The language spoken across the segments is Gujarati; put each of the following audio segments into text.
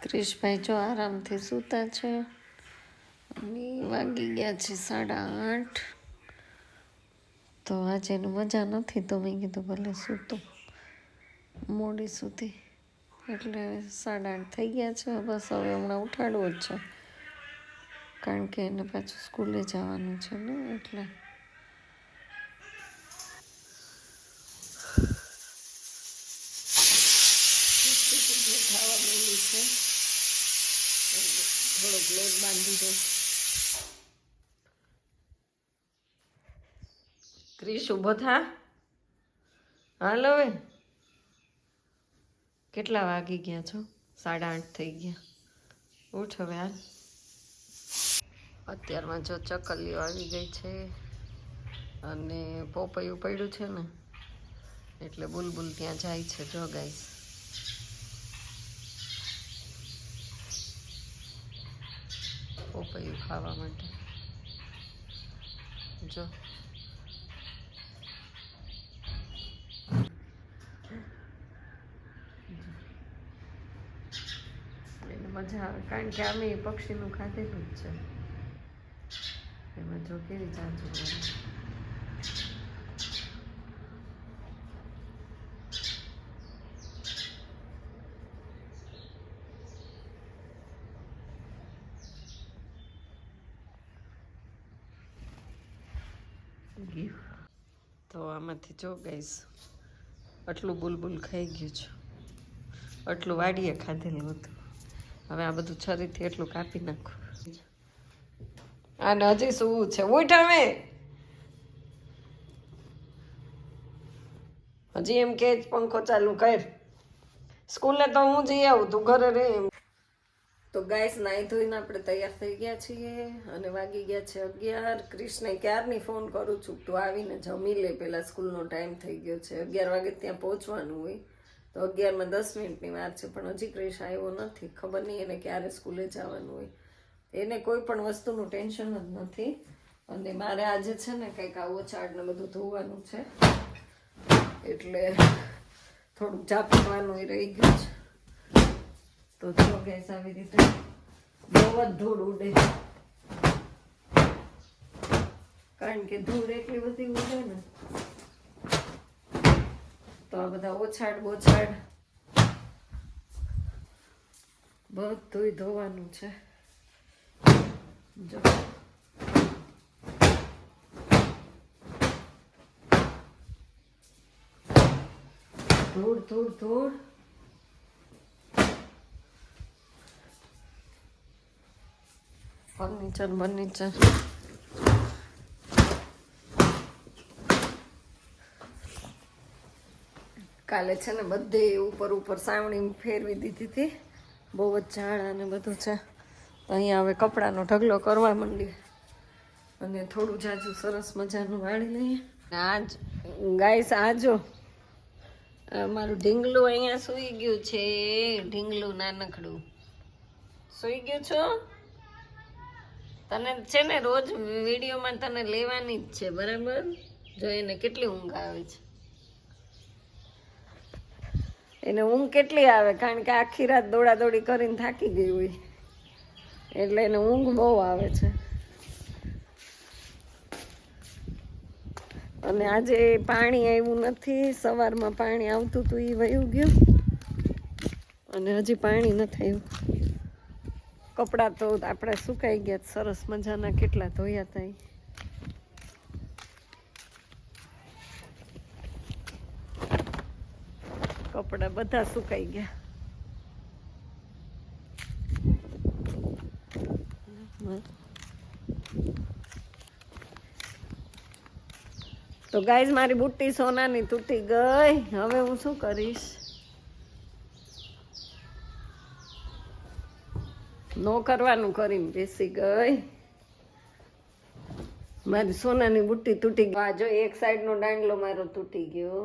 ક્રિશભાઈ જો આરામથી સૂતા છે અને વાગી ગયા છે 8:30. તો આજે એનું મજા નથી તો મેં કીધું ભલે સૂતો મોડી સુધી, એટલે 8:30 થઈ ગયા છે. બસ હવે હમણાં ઉઠાડવો જ છે કારણ કે એને પાછું સ્કૂલે જવાનું છે ને, એટલે ખાવા માંડી છે. થોડોક લોટ બાંધી દો. ક્રિશ ઊભો થા. હાલો હવે કેટલા વાગી ગયા છો? 8:30 થઈ ગયા. ઉઠ હવે હાલ. અત્યારમાં જો ચકલીઓ આવી ગઈ છે અને પોપૈયું પડ્યું છે ને, એટલે બુલબુલ ત્યાં જાય છે. જો ગાઈસ પોપૈયું ખાવા માટે. જો એને મજા આવે કારણ કે અમે પક્ષીનું ખાધેલું જ છે. એમાં જો કેવી જાજુ તો આમાંથી જો ગઈશ આટલું બુલબુલ ખાઈ ગયું છે, આટલું વાડીએ ખાધેલું હતું. હવે આ બધું છરીથી એટલું કાપી નાખું. અને હજી શું છે? ઉઠ હવે. હજી એમ કે પંખો ચાલુ કર. સ્કૂલે તો હું જઈ આવું, તું ઘરે રહે એમ. તો ગાઈસ નાઈ ધોઈને આપણે તૈયાર થઈ ગયા છીએ અને વાગી ગયા છે 11. ક્રિશને ક્યારની ફોન કરું છું તું આવીને જમી લે, પેલા સ્કૂલનો ટાઈમ થઈ ગયો છે. 11 વાગે ત્યાં પહોંચવાનું હોય તો 11 માં 10 મિનિટની વાર છે, પણ હજી ક્રિશ આવ્યો નથી. ખબર નહીં એને ક્યારે સ્કૂલે જવાનું હોય. એને કોઈ પણ વસ્તુનું ટેન્શન જ નથી. અને મારે આજે છે ને કંઈક આવો ચાડ ને બધું ધોવાનું છે, એટલે થોડુંક ઝાપટવાનું રહી ગયું છે. તો જો ગેસ આવી રીતે બહુ જ ધૂળ ઉડે, કારણ કે ધૂળ એટલી બધી ઉડે ને તો આ બધા ઓછાડ બોછાડ બધું ધોવાનું છે. જો ધૂળ ધૂળ ધૂળ. ફર્નિચર કાલે છે ને બધે ઉપર સાવણી ફેરવી દીધી હતી. બહુ જ ઝાડ અને બધું છે. તો અહીંયા હવે કપડાનો ઢગલો કરવા માંડી અને થોડું જાજુ સરસ મજાનું વાળી લઈએ. આજ ગાઈસ આજો મારું ઢીંગલું અહીંયા સૂઈ ગયું છે. ઢીંગલું નાનકડું સૂઈ ગયું છો. તને છે ને રોજ વિડીયોમાં તને લેવાની જ છે, બરાબર? જો એને કેટલી ઊંઘ આવે છે. એને ઊંઘ કેટલી આવે કારણ કે આખી રાત દોડાદોડી કરીને થાકી ગઈ હોય, એટલે એને ઊંઘ બહુ આવે છે. અને આજે પાણી આવ્યું નથી. સવારમાં પાણી આવતું હતું એ વયું ગયું અને હજી પાણી નથી આવ્યું. કપડાં તો આપણે સુકાઈ ગયા સરસ મજાના, કેટલા ધોયા હતા. કપડાં બધા સુકાઈ ગયા. તો ગાઈઝ મારી બુટ્ટી સોનાની તૂટી ગઈ. હવે હું શું કરીશ? નો કરવાનું કરીને બેસી ગઈ. મારી સોનાની બુટ્ટી તૂટી ગઈ. આ જો એક સાઈડનો દાંડલો મારો તૂટી ગયો.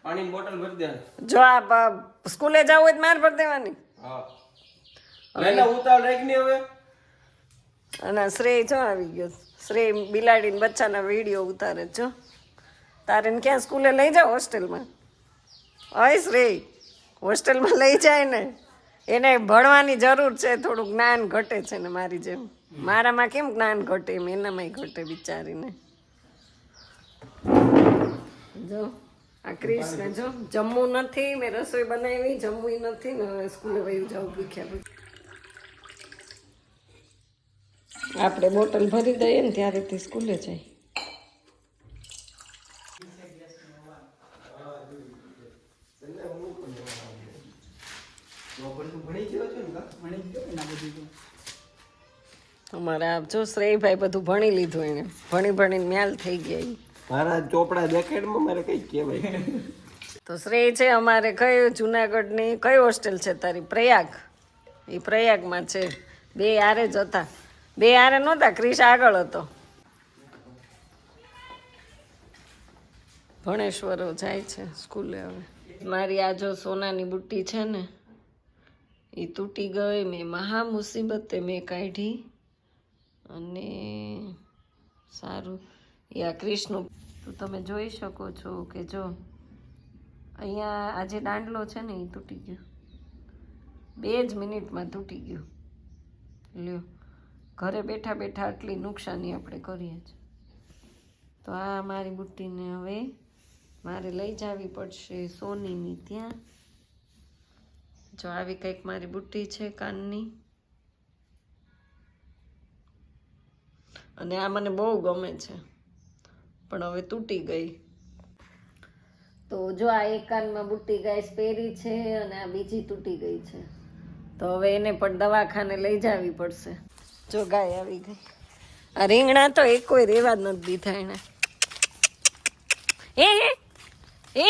પાણીની બોટલ ભરી દે. જો આ સ્કૂલે જવું હોય તો માર ભરી દેવાની. હા લેલા ઉતાવળ રાખ ને હવે. અને શ્રેય જો આવી ગયો. શ્રેય બિલાડીને બચ્ચાના વિડીયો ઉતારે જો. તારે ને ક્યાં સ્કૂલે લઈ જાઓ હોસ્ટેલમાં? હોય શ્રેય, હોસ્ટેલમાં લઈ જાય ને. એને ભણવાની જરૂર છે, થોડું જ્ઞાન ઘટે છે ને મારી જેમ. મારામાં કેમ જ્ઞાન ઘટે એમ એનામાંય ઘટે બિચારીને. જો આ ક્રિશને જો જમવું નથી, મેં રસોઈ બનાવી, જમવું નથી ને હવે સ્કૂલે વયું જાઉં ભૂખ્યા ભૂખ્યા. આપણે બોટલ ભરી દઈએ ને ત્યારે તે સ્કૂલે જાય. અમારે આ જો શ્રેયભાઈ બધું ભણી લીધું, એને ભણી ભણીને મ્યાલ થઈ ગયા. મારા ચોપડા દેખાડમાં મારે કઈ કહેવાય. તો શ્રેય છે અમારે કયું જુનાગઢની કઈ હોસ્ટેલ છે તારી? પ્રયાગ. એ પ્રયાગમાં છે. બે હારે જ હતા. બે હારે નહોતા, ક્રિશ આગળ હતો. ભણેશ્વરો જાય છે સ્કૂલે હવે. મારી આ જો સોનાની બુટ્ટી છે ને એ તૂટી ગઈ, મેં મહા મુસીબતે મેં કાઢી. અને સારું એ આ ક્રિશનું તો તમે જોઈ શકો છો કે જો અહીંયા આ જે દાંડલો છે ને એ તૂટી ગયો. 2 જ મિનિટમાં તૂટી ગયો. લ્યો, ઘરે બેઠા બેઠા આટલી નુકસાની આપણે કરીએ છીએ. તો આ મારી બુટ્ટીને હવે મારે લઈ જવી પડશે સોનીની ત્યાં. જો આવી કંઈક મારી બુટ્ટી છે કાનની. અને આ મને બહુ ગમે છે પણ હવે તૂટી ગઈ. તો જો આ એક કાનમાં બુટ્ટી ગાઈસ પહેરી છે અને આ બીજી તૂટી ગઈ છે. તો હવે એને પણ દવાખાને લઈ જવી પડશે. જો ગાય આવી ગઈ. આ રીંગણા તો એક કોઈ રેવા જ નથી દીધા એને. એ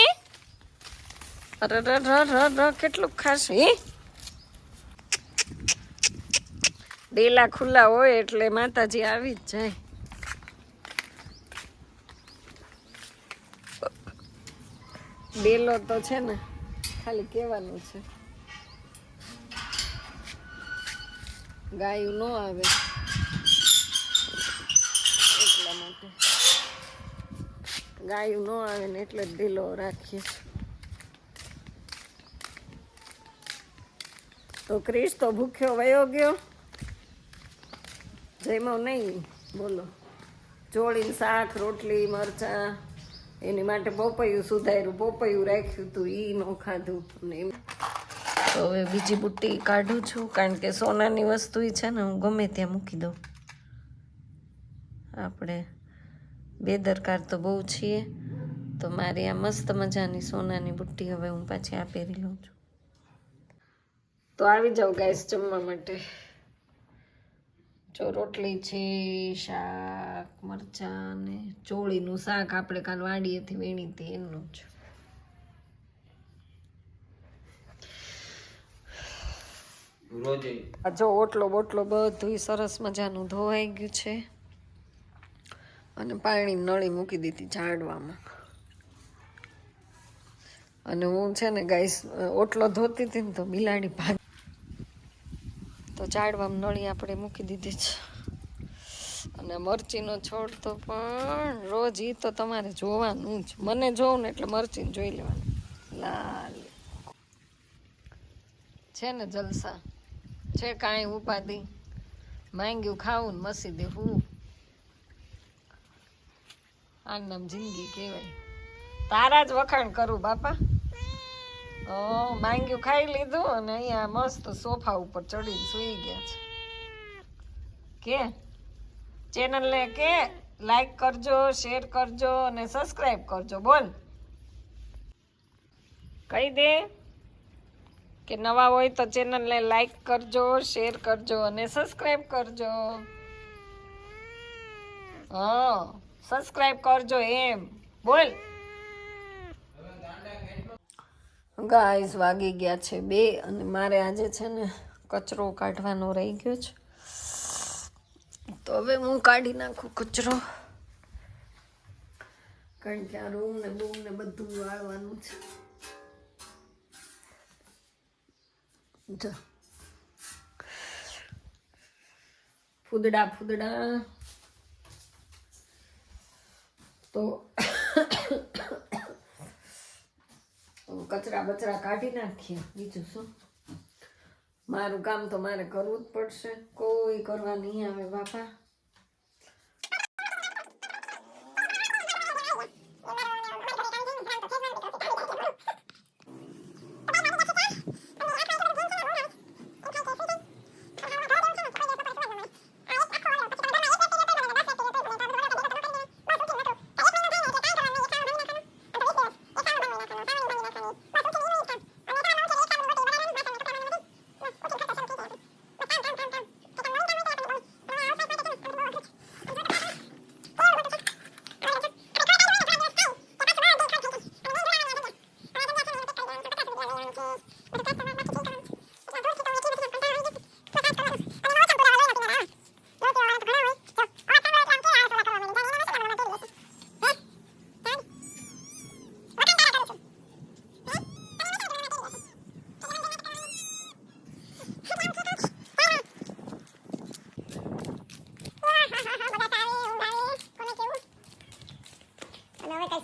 અરે કેટલું ખાસ. ડેલા ખુલ્લા હોય એટલે માતાજી આવી જ જાય. ડેલો તો છે ને ખાલી કહેવાનું છે, ગાયું ન આવે એટલા માટે. ગાયું ન આવે ને એટલે જ ડેલો રાખીએ. તો ક્રિશ તો ભૂખ્યો વયો ગયો. જમ્યો નહીં બોલો. ચોળીને શાક રોટલી મરચાં એની માટે પોપૈયું સુધાર્યું, પોપૈયું રાખ્યું હતું, એ ન ખાધું. અને એમ તો હવે બીજી બુટ્ટી કાઢું છું કારણ કે સોનાની વસ્તુ છે ને હું ગમે ત્યાં મૂકી દઉં. આપણે બેદરકાર તો બહુ છીએ. તો મારી આ મસ્ત મજાની સોનાની બુટ્ટી હવે હું પાછી આ પહેરી લઉં છું. તો આવી જાઓ ગાઈસ જમવા માટે. જો રોટલી છે, શાક મરચાં ને ચોળીનું શાક આપણે કાલ વાડીએથી વીણી હતી એનું જ. જો ઓટલો બોટલો બધું સરસ મજાનું ધોવાઈ ગયું છે અને પાણી નળી મૂકી દીધી ઝાડવામાં. અને હું છે ને ગાઈસ ઓટલો ધોતી હતી ને તો બિલાડી ભાગ, તો ઝાડવામાં નળી આપણે મૂકી દીધી છે. અને મરચીનો છોડ તો પણ રોજ એ તો તમારે જોવાનું જ. મને જોઉં ને એટલે મરચીને જોઈ લેવાનું. લાલ છે ને જલસા છે, કાંઈ ઉપાધિ. માંગ્યું ખાવું ને મસી દેવું, આ નામ જિંદગી કહેવાય. તારા જ વખાણ કરું બાપા. માંગ્યું ખાઈ લીધું અને અહીંયા મસ્ત સોફા ઉપર ચડીને સૂઈ ગયા છે. કે ચેનલને કે લાઈક કરજો, શેર કરજો અને સબસ્ક્રાઈબ કરજો. બોલ, કહી દે કે નવા હોય તો ચેનલને લાઈક કરજો, શેર કરજો અને સબસ્ક્રાઈબ કરજો. હા, સબસ્ક્રાઈબ કરજો એમ બોલ. ગાઈસ વાગી ગયા છે 2 અને મારે આજે છે ને કચરો કાઢવાનો રહી ગયો છે. તો હવે હું કાઢી નાખું કચરો કારણ કે આ રૂમ ને બૂમ ને બધું વાળવાનું છે. જો ફૂદડા તો કચરા બચરા કાઢી નાખીએ, બીજું શું. મારું કામ તો મારે કરવું જ પડશે, કોઈ કરવા નહીં આવે બાપા.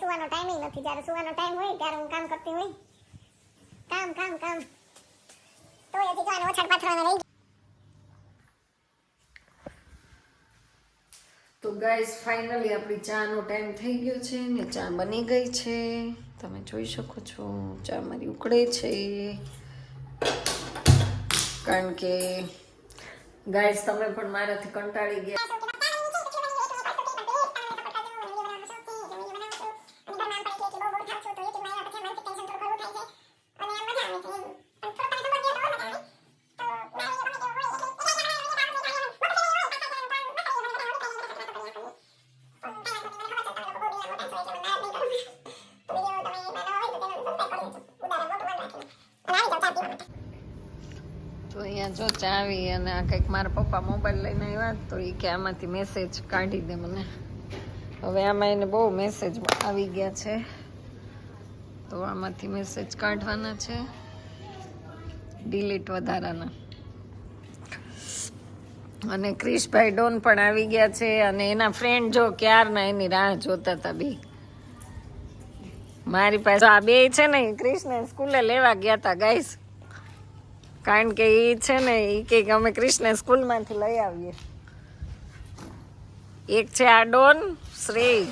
સુવાનો ટાઈમ નથી. જ્યારે સુવાનો ટાઈમ હોય ત્યારે હું કામ કરતી હોય. કામ કામ કામ તો એથી જવાનો ઓછાડ પાથરવાનો રહી. તો ગાઈસ ફાઇનલી આપણી ચાનો ટાઈમ થઈ ગયો છે ને ચા બની ગઈ છે. તમે જોઈ શકો છો ચા મારી ઉકળે છે. કારણ કે ગાઈસ તમે પણ મારાથી કંટાળી ગયા. તો અહીંયા જો ચાવી અને આ કંઈક મારા પપ્પા મોબાઈલ લઈને આવ્યા તો એ કે આમાંથી મેસેજ કાઢી દે મને. હવે આમાં એને બહુ મેસેજ આવી ગયા છે તો આમાંથી મેસેજ કાઢવાના છે, ડિલીટ વધારાના. અને ક્રિશભાઈ ડોન પણ આવી ગયા છે અને એના ફ્રેન્ડ જો ક્યારના એની રાહ જોતા હતા બે મારી પાસે. આ બે છે ને ક્રિશને સ્કૂલે લેવા ગયા હતા ગાઈસ, કારણ કે એ છે ને એ કે અમે ક્રિશને સ્કૂલમાંથી લઈ આવીએ. એક છે આ ડોન શ્રેય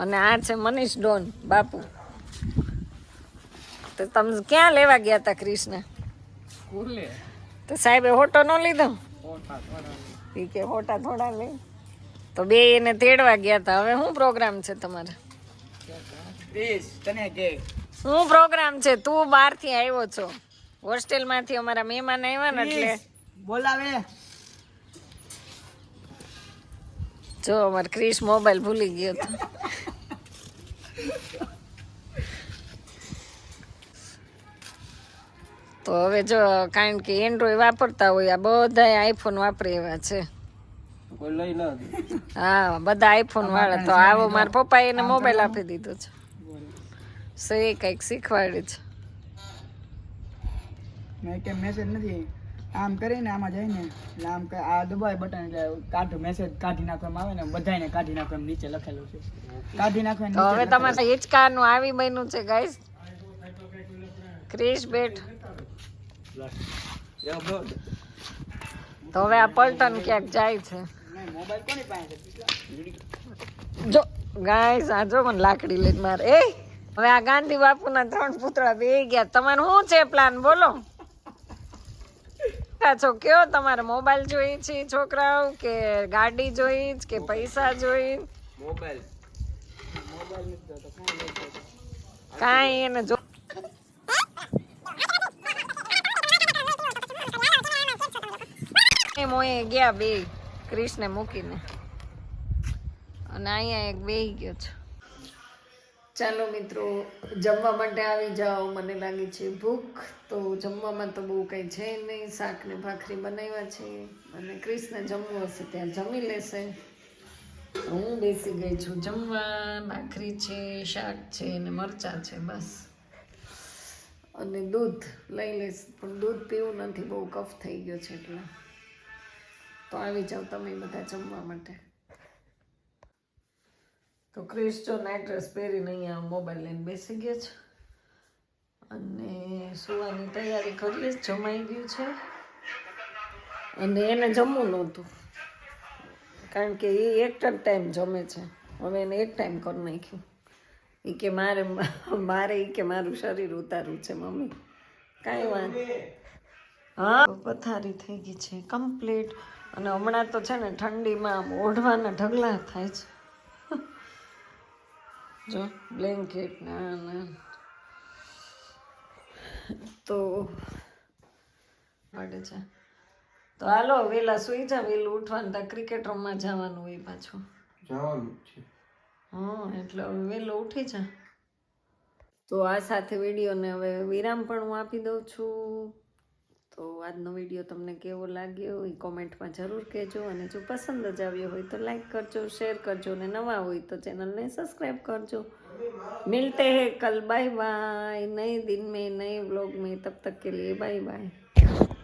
અને આ છે મનીષ ડોન બાપુ. તો તમે ક્યાં લેવા ગયા હતા ક્રિશને? સ્કૂલે. તો સાહેબે હોટો ન લીધો? એ કે હોટા થોડા લે. તો બે એને તેડવા ગયા હતા. હવે શું પ્રોગ્રામ છે તમારે? શું પ્રોગ્રામ છે? તું બહારથી આવ્યો છો, હોસ્ટેલમાંથી અમારા મહેમાન આવ્યા ને એટલે બોલાવે. જો અમારે ક્રિશ મોબાઈલ ભૂલી ગયો હતો. તો હવે જો કારણ કે એન્ડ્રોઈડ વાપરતા હોય, આ બધા આઈફોન વાપરે એવા છે. કોઈ લઈ ન હા બધા આઈફોન વાળા. તો આવો મારા પપ્પા એને મોબાઈલ આપી દીધો છે. સે કંઈક શીખવાડે છે. મેં કે મેસેજ નથી આમ કરીને આમાં જઈને એટલે આમ આ દબાય બટન એટલે કાઢો મેસેજ કાઢી નાખવામાં આવે ને બધાને કાઢી નાખો એમ નીચે લખેલું છે. કાઢી નાખવાનું. તો હવે તમારે હિચકાનું આવી બન્યું છે ગાઈસ. ક્રિશ બેટ તો હવે આ પલટન ક્યાંક જાય છે. મોબાઈલ કોની પાસે છે? જો ગાઈસ આ જો મને લાકડી લઈને મારે. એ હવે આ ગાંધી બાપુના 3 પુતળા બે ગયા. તમારે શું છે પ્લાન બોલો? છો કયો તમારે મોબાઈલ જોઈ છે છોકરાઓ કે ગાડી જોઈ કે પૈસા જોઈ? મોબાઈલ કાંઈ એને જો મોએ ગયા બે ક્રિશને મૂકીને અને અહીંયા એક બેહી ગયો છે. ચાલો મિત્રો જમવા માટે આવી જાઓ, મને લાગી છે ભૂખ. તો જમવામાં તો બહુ કંઈ છે નહીં, શાક ને ભાખરી બનાવ્યા છે અને ક્રિશને જમવું હશે ત્યાં જમી લેશે. હું બેસી ગઈ છું જમવા. ભાખરી છે, શાક છે ને મરચાં છે બસ. અને દૂધ લઈ લઈશ પણ દૂધ પીવું નથી, બહુ કફ થઈ ગયો છે એટલે. તો આવી જાઓ તમે બધા જમવા માટે. તો તો ક્રિસ જો નાઇટ ડ્રેસ પહેરીને અહીંયા મોબાઈલ લઈને બેસી ગયા છે અને સુવાની તૈયારી કરીએ જમાઈ ગયું છે અને એને જમવું નહોતું કારણ કે એ એક જ ટાઈમ જમે છે હવે એને એક ટાઈમ કરી નાખ્યું એ કે મારે એ કે મારું શરીર ઉતારવું છે મમ્મી કાંઈ વાત હા પથારી થઈ ગઈ છે કમ્પ્લીટ અને હમણાં તો છે ને ઠંડીમાં ઓઢવાના ઢગલા થાય છે જો બ્લેન્કેટ ના તો પડે છે તો હાલો વેલા સુઈ જા વેલું ઉઠવાનું ત્યાં ક્રિકેટ રમવા જવાનું હોય પાછું જવાનું છે હા એટલે હવે વહેલો ઉઠી જા તો આ સાથે વિડીયોને હવે વિરામ પણ હું આપી દઉં છું તો આજનો વિડીયો તમને કેવો લાગ્યો એ કોમેન્ટમાં જરૂર કહેજો અને જો પસંદ જ આવ્યો હોય તો લાઈક કરજો શેર કરજો અને નવા હોય તો ચેનલને સબસ્क्राइब करजो मिलते हैं कल बाय बाय नए दिन में नए व्लॉग में तब तक के लिए बाय बाय